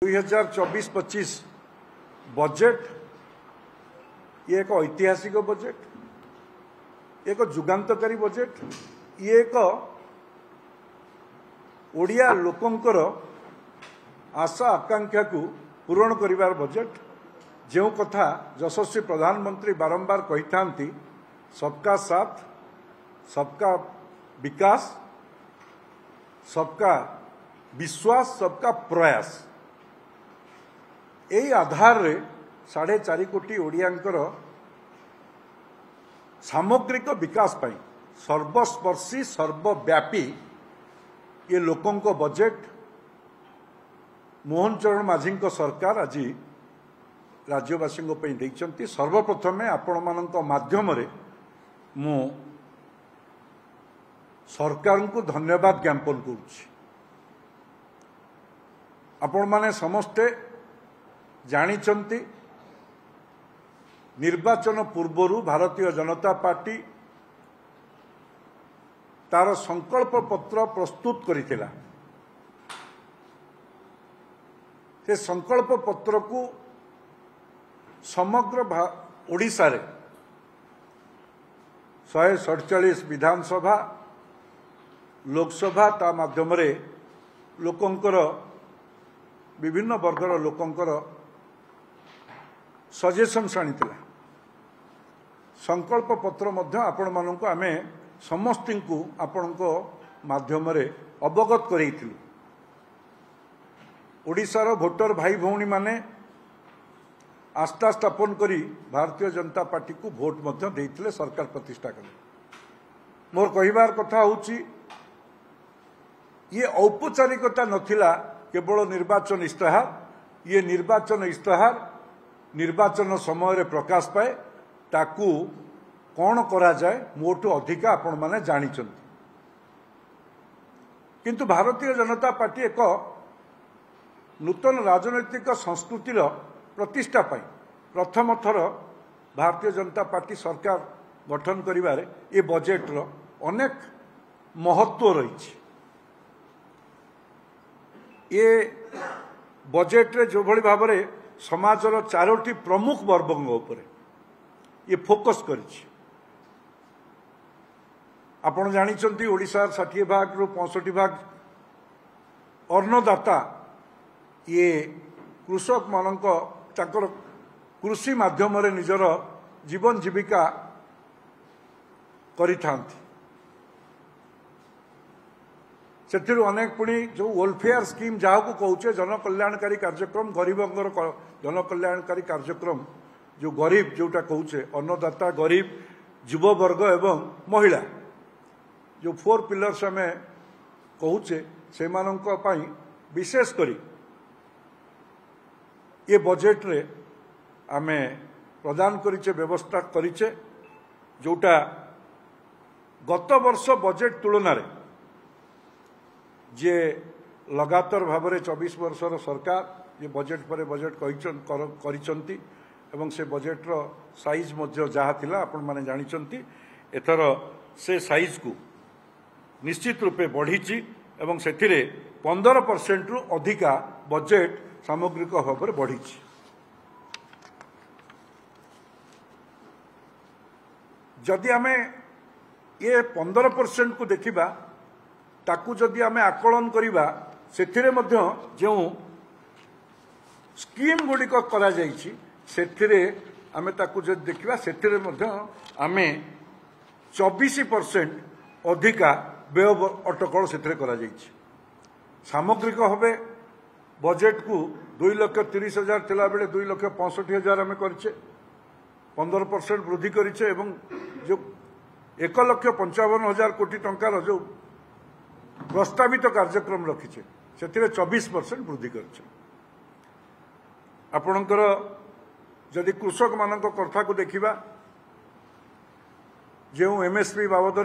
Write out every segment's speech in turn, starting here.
2024-25 budget ये एक ऐतिहासिक बजेट, एक जुगांतकारी बजेट, ये एक ओडिया लोकंकर आशा आकांक्षा को पूरण करिवार बजेट। जो कथा यशस्वी प्रधानमंत्री बारंबार कही थांती, सबका साथ, सबका विकास, सबका विश्वास, सबका प्रयास, यही आधार रे 4.5 कोटी ओडियांकर सामग्रिक विकास पाई सर्वस्पर्शी सर्वव्यापी ये लोकों को बजेट मोहन चरण माझी सरकार आज राज्यवासी देइचंती। सर्वप्रथमे आपण मानक माध्यम रे मु सरकार को धन्यवाद ज्ञापन करुछि। आपण माने समस्ते जानिचंती निर्वाचन पूर्वरु भारतीय जनता पार्टी तार संकल्प पत्र प्रस्तुत करिथिला। से संकल्प पत्र को समग्र ओडिशा रे 147 विधानसभा लोकसभा ता माध्यम रे लोकंकर विभिन्न वर्गर लोकंकर सजेशन्स आनीला। संकल्प पत्र मध्य आपण मानक आमे समस्त को आपण माध्यम रे अवगत करैथिलु। ओडिशार भोटर भाई भौणी माने आस्था स्थापन करी भारतीय जनता पार्टी को भोट मध्य देइथिले, सरकार प्रतिष्ठा कले। मोर कहिबार कथा होची ये औपचारिकता नथिला केवल निर्वाचन इस्ताहार। ये निर्वाचन इस्ताहार निर्वाचन समय प्रकाश पाए, ताकू कौन करा जाए मोटू अधिका आपण माने जानिचंती। किंतु भारतीय जनता पार्टी एक नूतन राजनैतिक संस्कृतिर प्रतिष्ठा पाई प्रथम थर भारतीय जनता पार्टी सरकार गठन करिवारे ये बजेट रो अनेक महत्व रही। ये बजेट रे जो भली भाव रे समाजर 4टी प्रमुख वर्गों उपरे ये फोकस करिछि। आपण जानिचंती ओडिशा 60 भाग रु 65 भाग अन्नदाता ये कृषक मानक ताकर कृषि माध्यम रे निजर जीवन जीविका करिथांती। सेथिरु अनेक पुणी जो वेलफेयर स्कीम जहाँ को कहूचे जनकल्याणकारी कार्यक्रम, गरीबंगर जनकल्याणकारी कार्यक्रम, जो गरीब जोटा कहूचे अन्नदाता, गरीब, युववर्ग एवं महिला, जो 4 पिलर्स आम कहूचे से विशेष करी ये बजेट रे आमे प्रदान करिचे, व्यवस्था करिचे, जोटा गत वर्ष बजेट तुलन रे जे लगातार भाव में 24 वर्षर सरकार ये बजेट पर बजेट करिचंती एवं से बजेट रो साइज मध्य जहाँ थिला आपण माने जानिचंती। एथर से साइज को निश्चित रूपे बढ़ीची एवं सेथिरे 15% रु अधिका बजेट सामग्रिक भाव में बढ़ीची। जदि आमे ये 15% को देखिबा, ताकू जदि आमे आकलन करिबा, सेथिरे मध्य जो स्कीम गुड़िक करा जाइछि सेथिरे आमे ताकू जदि देखिबा, सेथिरे मध्य आमे 24% अधिका व्यय अटकल सेथिरे करा जाइछि। सामग्रिक भावे बजेट को 2,30,000 थिला बेले 2,65,000 आमे करिछे, 15% वृद्धि करिछे एवं जो 1,55,000 कोटी टंकार जो प्रस्तावित कार्यक्रम रखीचे से 24% वृद्धि कर। आपणकर जदि कृषक मान कथा को देखा, जो एमएसपी बाबद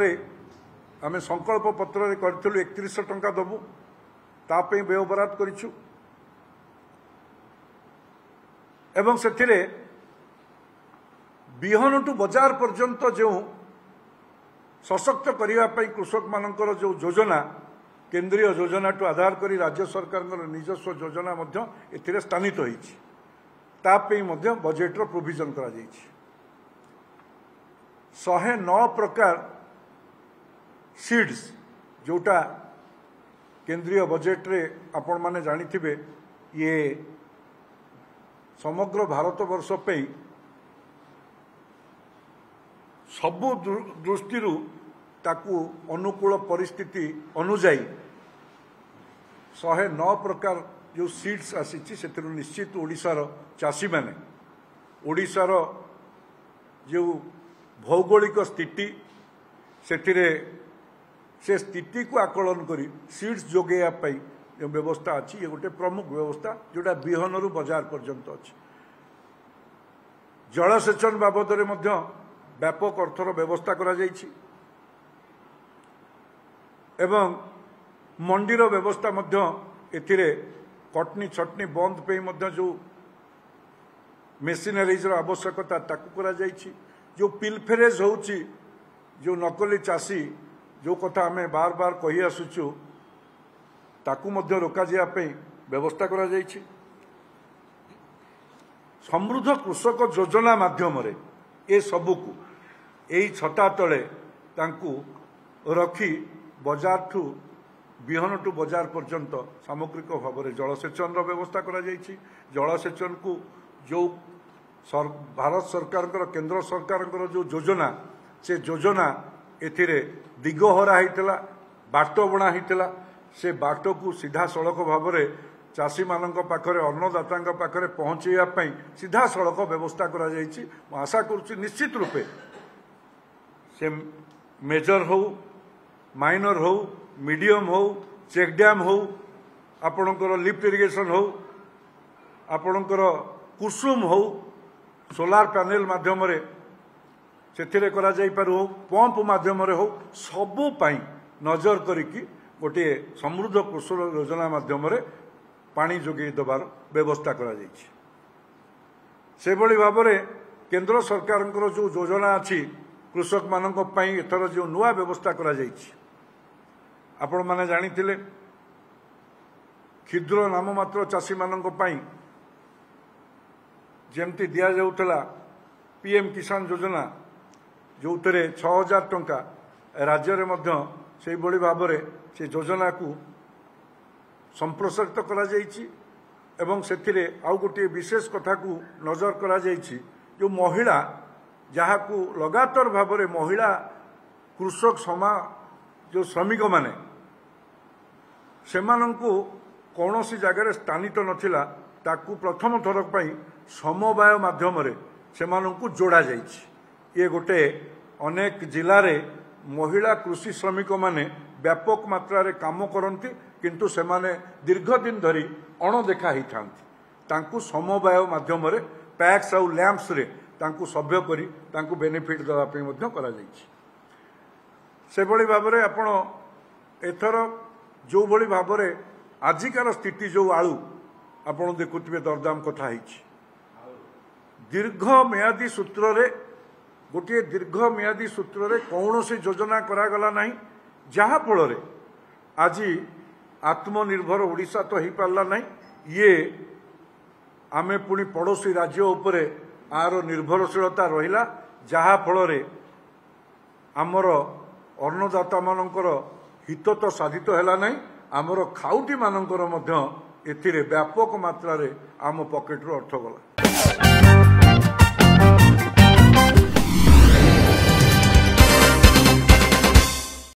आम संकल्प पत्र करूँ 3100 टंका दबू, तापे व्यय बराद करिछु एवं से बिहन टू बजार पर्यंत जो सशक्त करने कृषक मानकर जो योजना केंद्रीय योजना टू आधार करी राज्य सरकार निजस्व योजना एथिरे स्थानित होईछि तापई मध्य बजेट रो प्रोविजन करा जाईछि 109 प्रकार सीड्स जोटा केंद्रीय बजेट रे आपण माने जानिथिबे ये समग्र भारत वर्ष पे सबु दृष्टि ताकू अनुकूल परिस्थिति अनुजाई 109 प्रकार जो सीड्स आसी से निश्चित ओडिशार चाषी माने ओडिशार जो भौगोलिक स्थिति से स्थिति को आकलन करी सीड्स जोगेया पाई जो व्यवस्था अच्छी ये गोटे प्रमुख व्यवस्था जोटा बिहन रु बाजार पर्यंत अच्छी जलसेचन बाबद व्यापक अर्थर व्यवस्था करा जायछि एवं मंडीर व्यवस्था एथिरे कटनी छटनी बंद पे जो मेसिनरीज आवश्यकता ताकू करा जायछि जो पिलफेरेज होउछि जो नकली चाषी जो कथा आमे बार बार कही आसुचु ताकू मध्य रोका जिया पे व्यवस्था करा जायछि समृद्ध कृषक योजना माध्यम रे ए सबुकु एई छता तले तांकू रखी बजार ठू बिहन टू बजार पर्यंत सामग्रिक भाव में जलसेचन व्यवस्था करा जायछि जलसेचन को जो भारत सरकार केंद्र सरकार जो योजना से योजना एथिरे दिगहरा होता बाट बणा होता से बाट को सीधा सड़क भाव में चाषी मान पाखरे अन्नदाता पाखरे पहुँचाई सीधा सड़क व्यवस्था करा जायछि आशा करुच्ची निश्चित रूपे से मेजर हो माइनर हो मीडियम हो चेक डैम हो आपणकर लिफ्ट इरिगेशन हो आपणकर कुसुम हो सोलार पैनल माध्यम से करा जाई पारु हो पंप माध्यम हो सबु पाई नजर करिकी गोटे समृद्ध कृषि योजना माध्यम पानी जोगे देवार व्यवस्था करा जायछि से भली भाव में केंद्र सरकार जो योजना अच्छी कृषक मानक पई एथर जो नुआ व्यवस्था करा जायछि आपण माने जानिथिले क्षुद्र नाममात्र चाषी मानक पई जेमती दिया जाउतला पीएम किसान योजना जो 6000 टंका राज्य रे मध्य से बड़ी भाव में से योजना को संप्रसारित करा जायछि एवं सेथिरे आउ गोटे विशेष कथा को नजर करा जायछि जो महिला जहाँ को लगातार भाव में महिला कृषक समाज जो श्रमिक माने सेमानंकु कौन सी जगह स्थानित नथिला ताकू प्रथम थर पर समवाय माध्यम सेमानंकु जोड़ा जाइछि ये गोटे अनेक जिले में महिला कृषि श्रमिक माने व्यापक मात्रा रे काम करती किंतु सेमाने दीर्घ दिन धरी अणदेखा होता तांकु समवाय माध्यम पैक्स आउ लैंप्स रे तांकु सभ्य करी तांकु बेनिफिट देवाई करा जाइछि से भली भाव में आपण एथर जो भली भाव में आजिकार स्थिति जो आलू आपण देखुथिबे दरदाम कथा होइछि दीर्घ मेयादी सूत्र रे गोटे दीर्घ मेयादी सूत्र रे कौन से योजना करागला नहीं जहाँ फल आज आत्मनिर्भर ओडिशा तो हो पारला नहीं ये आमे पुणी पड़ोसी राज्य उपरे आर निर्भरशीलता रहिला जहाँ फल आमर अन्नदाता मानकर हित तो साधित है नहीं आमर खाउटी मानकर मध्य एथिरे व्यापक मात्रा रे आम पॉकेट रो अर्थ गला।